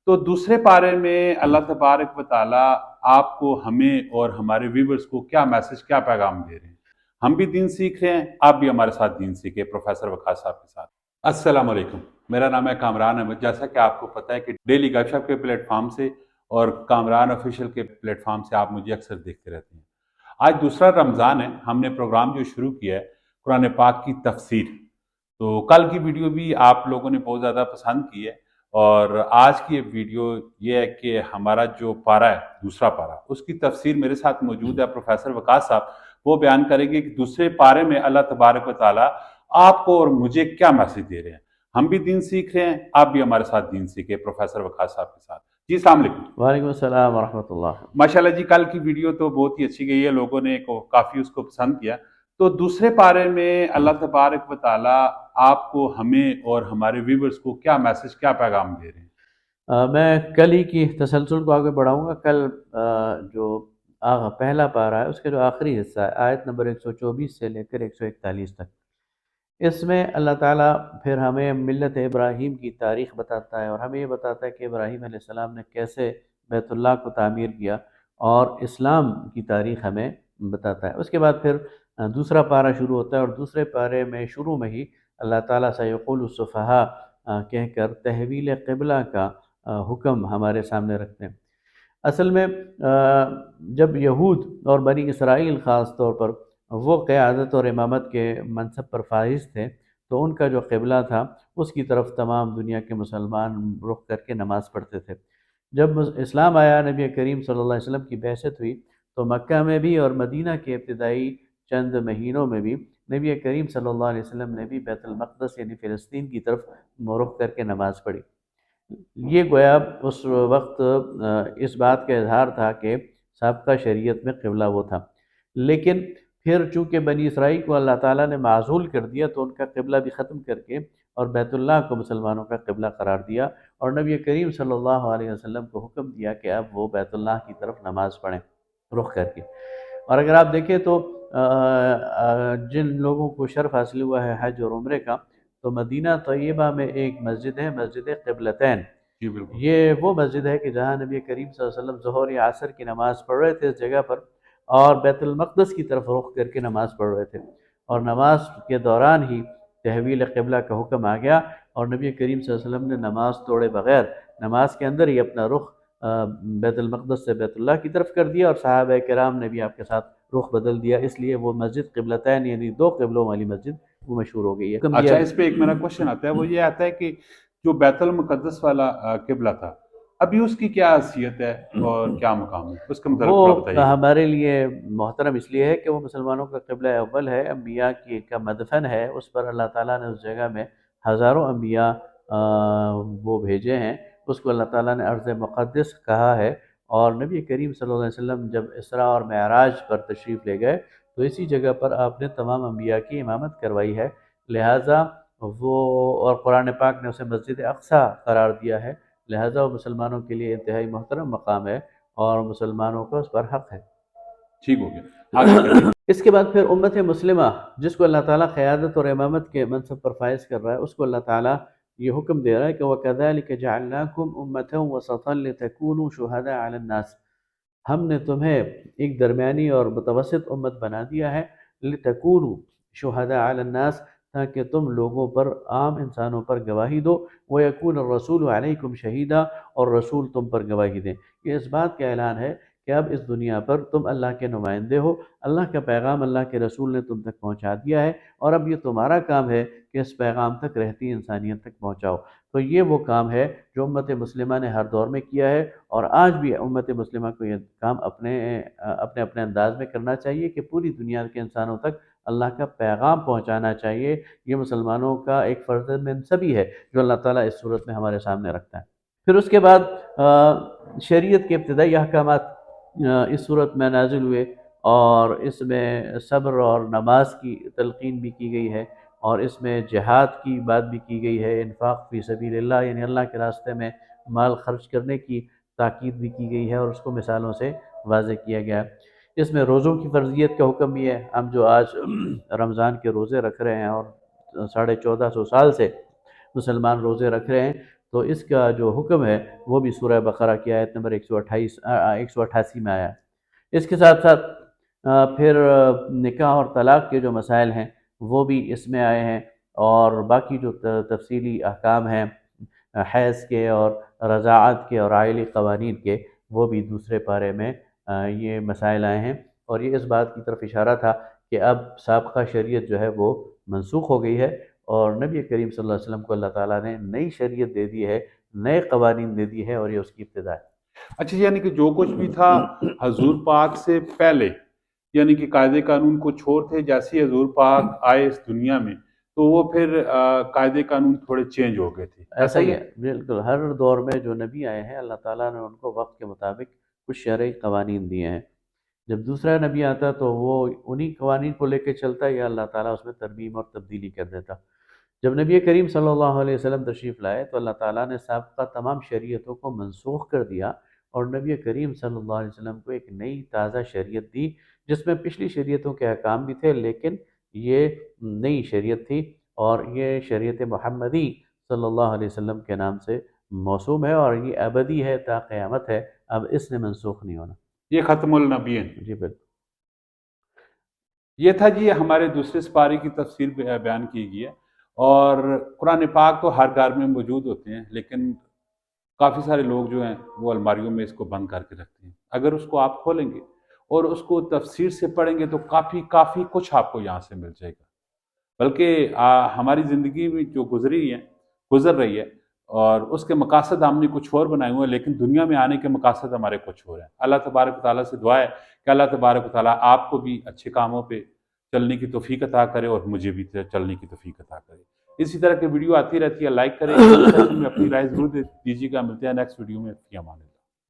تو دوسرے پارے میں اللہ تبارک و تعالیٰ آپ کو، ہمیں اور ہمارے ویورز کو کیا میسج، کیا پیغام دے رہے ہیں؟ ہم بھی دین سیکھ رہے ہیں، آپ بھی ہمارے ساتھ دین سیکھیں پروفیسر وقاص صاحب کے ساتھ۔ السلام علیکم، میرا نام ہے کامران احمد۔ جیسا کہ آپ کو پتہ ہے کہ ڈیلی گپ شپ کے پلیٹ فارم سے اور کامران آفیشیل کے پلیٹ فارم سے آپ مجھے اکثر دیکھتے رہتے ہیں۔ آج دوسرا رمضان ہے، ہم نے پروگرام جو شروع کیا ہے قرآن پاک کی تفسیر، تو کل کی ویڈیو بھی آپ لوگوں نے بہت زیادہ پسند کی ہے، اور آج کی ویڈیو یہ ہے کہ ہمارا جو پارہ ہے، دوسرا پارہ، اس کی تفسیر میرے ساتھ موجود ہے پروفیسر وقاص صاحب۔ وہ بیان کریں گے کہ دوسرے پارے میں اللہ تبارک و تعالیٰ آپ کو اور مجھے کیا میسج دے رہے ہیں۔ ہم بھی دین سیکھ رہے ہیں، آپ بھی ہمارے ساتھ دین سیکھیں پروفیسر وقاص صاحب کے ساتھ۔ جی السلام علیکم۔ وعلیکم السلام ورحمۃ اللہ۔ ماشاءاللہ جی، کل کی ویڈیو تو بہت ہی اچھی گئی ہے، لوگوں نے کافی اس کو پسند کیا۔ تو دوسرے پارے میں اللہ تبارک و تعالیٰ آپ کو، ہمیں اور ہمارے ویورز کو کیا میسج، کیا پیغام دے رہے ہیں؟ میں کل ہی کی تسلسل کو آگے بڑھاؤں گا۔ کل جو پہلا پارہ ہے اس کے جو آخری حصہ ہے، آیت نمبر 124 سے لے کر 141 تک، اس میں اللہ تعالیٰ پھر ہمیں ملت ابراہیم کی تاریخ بتاتا ہے، اور ہمیں یہ بتاتا ہے کہ ابراہیم علیہ السلام نے کیسے بیت اللہ کو تعمیر کیا، اور اسلام کی تاریخ ہمیں بتاتا ہے۔ اس کے بعد پھر دوسرا پارہ شروع ہوتا ہے، اور دوسرے پارے میں شروع میں ہی اللہ تعالیٰ سیقول السفہاء کہہ کر تحویل قبلہ کا حکم ہمارے سامنے رکھتے ہیں۔ اصل میں جب یہود اور بنی اسرائیل خاص طور پر وہ قیادت اور امامت کے منصب پر فائز تھے، تو ان کا جو قبلہ تھا اس کی طرف تمام دنیا کے مسلمان رخ کر کے نماز پڑھتے تھے۔ جب اسلام آیا، نبی کریم صلی اللہ علیہ وسلم کی بعثت ہوئی، تو مکہ میں بھی اور مدینہ کے ابتدائی چند مہینوں میں بھی نبی کریم صلی اللہ علیہ وسلم نے بھی بیت المقدس یعنی فلسطین کی طرف رخ کر کے نماز پڑھی۔ یہ گویا اس وقت اس بات کا اظہار تھا کہ سابقہ شریعت میں قبلہ وہ تھا، لیکن پھر چونکہ بنی اسرائیل کو اللہ تعالیٰ نے معزول کر دیا، تو ان کا قبلہ بھی ختم کر کے اور بیت اللہ کو مسلمانوں کا قبلہ قرار دیا، اور نبی کریم صلی اللہ علیہ وسلم کو حکم دیا کہ اب وہ بیت اللہ کی طرف نماز پڑھیں رخ کر کے۔ اور اگر آپ دیکھیں تو جن لوگوں کو شرف حاصل ہوا ہے حج اور عمرے کا، تو مدینہ طیبہ میں ایک مسجد ہے، مسجد قبلتین۔ جی بالکل۔ یہ وہ مسجد ہے کہ جہاں نبی کریم صلی اللہ علیہ وسلم ظہر یا عصر کی نماز پڑھ رہے تھے اس جگہ پر، اور بیت المقدس کی طرف رخ کر کے نماز پڑھ رہے تھے، اور نماز کے دوران ہی تحویل قبلہ کا حکم آ گیا، اور نبی کریم صلی اللہ علیہ وسلم نے نماز توڑے بغیر نماز کے اندر ہی اپنا رخ بیت المقدس سے بیت اللہ کی طرف کر دیا، اور صحابہ کرام نے بھی آپ کے ساتھ رخ بدل دیا، اس لیے وہ مسجد قبلتین یعنی دو قبلوں والی مسجد وہ مشہور ہو گئی ہے۔ اچھا، اس پہ ایک میرا کوشچن آتا ہے، وہ یہ آتا ہے کہ جو بیت المقدس والا قبلہ تھا، ابھی اس کی کیا حیثیت ہے اور کیا مقام ہے؟ اس کے متعلق تھوڑا وہ بتائیے گا۔ ہمارے لیے محترم اس لیے ہے کہ وہ مسلمانوں کا قبلہ اول ہے، انبیاء کی کا مدفن ہے، اس پر اللہ تعالیٰ نے اس جگہ میں ہزاروں انبیاء وہ بھیجے ہیں، اس کو اللہ تعالیٰ نے ارض مقدس کہا ہے، اور نبی کریم صلی اللہ علیہ وسلم جب اسراء اور معراج پر تشریف لے گئے تو اسی جگہ پر آپ نے تمام انبیاء کی امامت کروائی ہے، لہٰذا وہ، اور قرآن پاک نے اسے مسجد اقصیٰ قرار دیا ہے، لہٰذا وہ مسلمانوں کے لیے انتہائی محترم مقام ہے، اور مسلمانوں کا اس پر حق ہے۔ ٹھیک ہو گیا، آگے چلیے۔ اس کے بعد پھر امت مسلمہ، جس کو اللہ تعالیٰ قیادت اور امامت کے منصب پر فائز کر رہا ہے، اس کو اللہ تعالیٰ یہ حکم دے رہا ہے کہ وَكَذَلِكَ جَعَلْنَاكُمْ أُمَّةً وَسَطًا لِتَكُونُوا شُهَدَاءَ عَلَى النَّاسِ، ہم نے تمہیں ایک درمیانی اور متوسط امت بنا دیا ہے، لِتَكُونُوا شُهَدَاءَ عَلَى النَّاسِ، تاکہ تم لوگوں پر، عام انسانوں پر گواہی دو، وَيَكُونَ الرَّسُولُ عَلَيْكُمْ شَهِيدًا، اور رسول تم پر گواہی دیں۔ یہ اس بات کا اعلان ہے کہ اب اس دنیا پر تم اللہ کے نمائندے ہو، اللہ کا پیغام اللہ کے رسول نے تم تک پہنچا دیا ہے، اور اب یہ تمہارا کام ہے کہ اس پیغام تک رہتی انسانیت تک پہنچاؤ۔ تو یہ وہ کام ہے جو امت مسلمہ نے ہر دور میں کیا ہے، اور آج بھی امت مسلمہ کو یہ کام اپنے اپنے انداز میں کرنا چاہیے کہ پوری دنیا کے انسانوں تک اللہ کا پیغام پہنچانا چاہیے۔ یہ مسلمانوں کا ایک فرض منصبی ہے جو اللہ تعالیٰ اس صورت میں ہمارے سامنے رکھتا ہے۔ پھر اس کے بعد شریعت کے ابتدائی احکامات اس صورت میں نازل ہوئے، اور اس میں صبر اور نماز کی تلقین بھی کی گئی ہے، اور اس میں جہاد کی بات بھی کی گئی ہے، انفاق فی سبیل اللہ یعنی اللہ کے راستے میں مال خرچ کرنے کی تاکید بھی کی گئی ہے، اور اس کو مثالوں سے واضح کیا گیا ہے۔ اس میں روزوں کی فرضیت کا حکم بھی ہے۔ ہم جو آج رمضان کے روزے رکھ رہے ہیں، اور 1450 سال سے مسلمان روزے رکھ رہے ہیں، تو اس کا جو حکم ہے وہ بھی سورہ بقرہ کی آیت نمبر 188 میں آیا ہے۔ اس کے ساتھ ساتھ پھر نکاح اور طلاق کے جو مسائل ہیں وہ بھی اس میں آئے ہیں، اور باقی جو تفصیلی احکام ہیں حیض کے اور رضاعت کے اور عائلی قوانین کے، وہ بھی دوسرے پارے میں یہ مسائل آئے ہیں، اور یہ اس بات کی طرف اشارہ تھا کہ اب سابقہ شریعت جو ہے وہ منسوخ ہو گئی ہے، اور نبی کریم صلی اللہ علیہ وسلم کو اللہ تعالیٰ نے نئی شریعت دے دی ہے، نئے قوانین دے دی ہے، اور یہ اس کی ابتدا ہے۔ اچھا، یعنی کہ جو کچھ بھی تھا حضور پاک سے پہلے، یعنی کہ قاعدے قانون کچھ اور تھے، جیسے حضور پاک آئے اس دنیا میں تو وہ پھر قاعدے قانون تھوڑے چینج ہو گئے تھے، ایسا ہی ہے، بالکل ہر دور میں جو نبی آئے ہیں اللہ تعالیٰ نے ان کو وقت کے مطابق کچھ شرعی قوانین دیے ہیں۔ جب دوسرا نبی آتا تو وہ انہی قوانین کو لے کے چلتا، یا اللہ تعالیٰ اس میں ترمیم اور تبدیلی کر دیتا۔ جب نبی کریم صلی اللہ علیہ وسلم تشریف لائے تو اللہ تعالیٰ نے سابقہ تمام شریعتوں کو منسوخ کر دیا، اور نبی کریم صلی اللہ علیہ وسلم کو ایک نئی تازہ شریعت دی، جس میں پچھلی شریعتوں کے احکام بھی تھے لیکن یہ نئی شریعت تھی، اور یہ شریعت محمدی صلی اللہ علیہ وسلم کے نام سے موسوم ہے، اور یہ ابدی ہے، تا قیامت ہے، اب اس نے منسوخ نہیں ہونا۔ یہ ختم النبیین۔ جی بالکل۔ یہ تھا جی ہمارے دوسرے سپارے کی تفسیر بیان کی گئی ہے، اور قرآن پاک تو ہر گھر میں موجود ہوتے ہیں، لیکن کافی سارے لوگ جو ہیں وہ الماریوں میں اس کو بند کر کے رکھتے ہیں۔ اگر اس کو آپ کھولیں گے اور اس کو تفسیر سے پڑھیں گے تو کافی کچھ آپ کو یہاں سے مل جائے گا، بلکہ ہماری زندگی میں جو گزر رہی ہے، اور اس کے مقاصد ہم نے کچھ اور بنائے ہوئے ہیں، لیکن دنیا میں آنے کے مقاصد ہمارے کچھ اور ہیں۔ اللہ تبارک و تعالیٰ سے دعا ہے کہ اللہ تبارک و تعالیٰ آپ کو بھی اچھے کاموں پہ چلنے کی توفیق عطا کرے، اور مجھے بھی چلنے کی توفیق عطا کرے۔ اسی طرح کی ویڈیو آتی رہتی ہے، لائک کریں، کمنٹ سیکشن میں اپنی رائے ضرور دیجیے گا۔ ملتے ہیں نیکسٹ ویڈیو میں، فی امان اللہ۔